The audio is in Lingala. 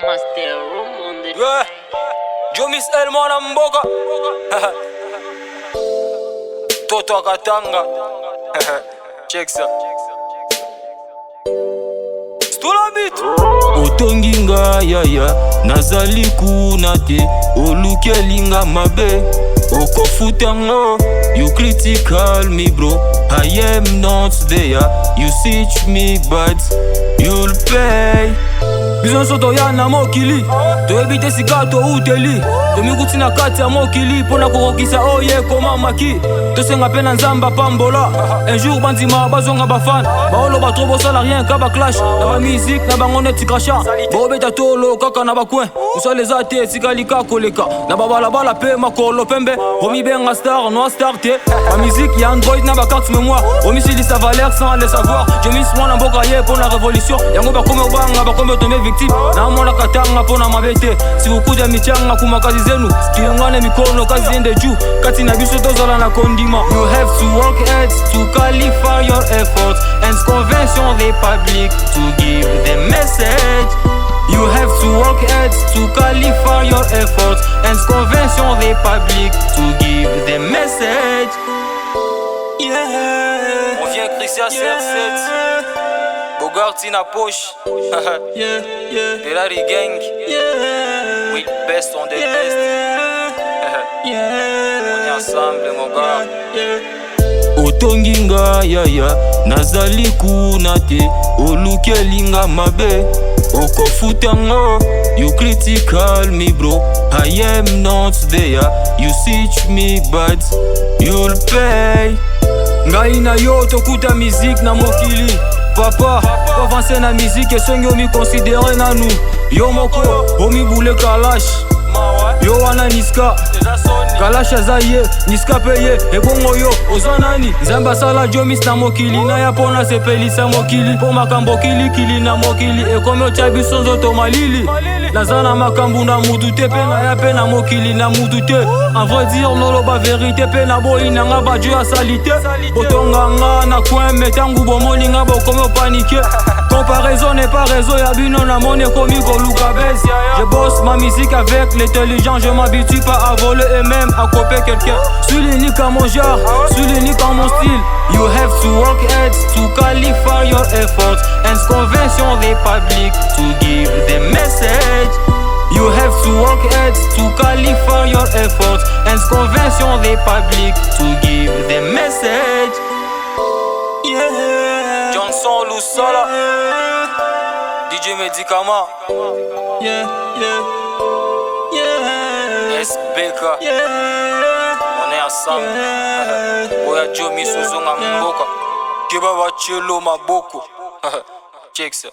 Master room on the Yeah. Jomis Elman Mboga. Toto Katanga. Check ça. Stola beat. Otonginga yaya nazali kuna te olukelinga mabe okofutango. You critical me bro, I am not there. You teach me but you'll pay. Bizon soto ya na mokili to ebite sika to uteli to mikuti na kati ya mokili pona kokokisa oye koma maki to senga pena nzamba pambola. Un jour bandima bazonga bafan baolo batrobo sala rien ka ba clash na ba musique na bango net crachat bobeta tolo kaka na bakwen usaleza te sikalika koleka na babalabala pe makolo pembe omi benga star no star te ba musique ya Android na ba carte mémoire omi sili sa valeur sans le savoir. Je mis moi na mboka ye pour la révolution yango bakome obanga bakome tombe na mwana katanga pona mabete si ukuja michanga kuma kazi zenu kiongane mikono kazi ende juu kati na biso tozala na kondima. You have to work hard to qualify your efforts and convention the public to give the message. You have to work hard to qualify your efforts and convention the public to give the message. Yeah. On vient Christian CR7 Bogarty na poche. Ferrari gang. We best on the best. On est ensemble mon gars. Otonginga yaya nazali kuna te olukelinga mabe okofutango. You critical me bro, I am not there. You teach me but you'll pay. Ngai na yo tokuta musique na mokili. Papa, avancer na musique et songi omi considéré na nous. Yo moko, omi boule kalash. Yo wana niska kalash azaye, niska peye. Ebongo yo, ozanani Zamba sala jomis na mokili. Na ya pona sepelisa mokili. Po makambo kili kili na mokili. E kome ochabi sonzo to malili. Nazana makambu na mutu te pe na ya pe na mokili na mutu te. En vrai dire nolo ba vérité pe na boyi na nga ba Dieu a salite. Otonga nga na coin metangu bomoni nga bo kome paniqué. Comparaison n'est pas réseau ya bino na monnaie komi koluka bes. Je bosse ma musique avec l'intelligence, je m'habitue pas à voler et même à copier quelqu'un. Suis l'unique à mon genre, suis l'unique à mon style. You have to work hard to qualify your efforts and convention the public to give the message. You have to work hard to qualify your efforts and convention the public to give the message. Yeah. Johnson Lusala, DJ Medicament. Yeah. SBK, on est ensemble. Oya Jomi Suzunga Mboka, Kibaba Chelo Maboko. Check ça.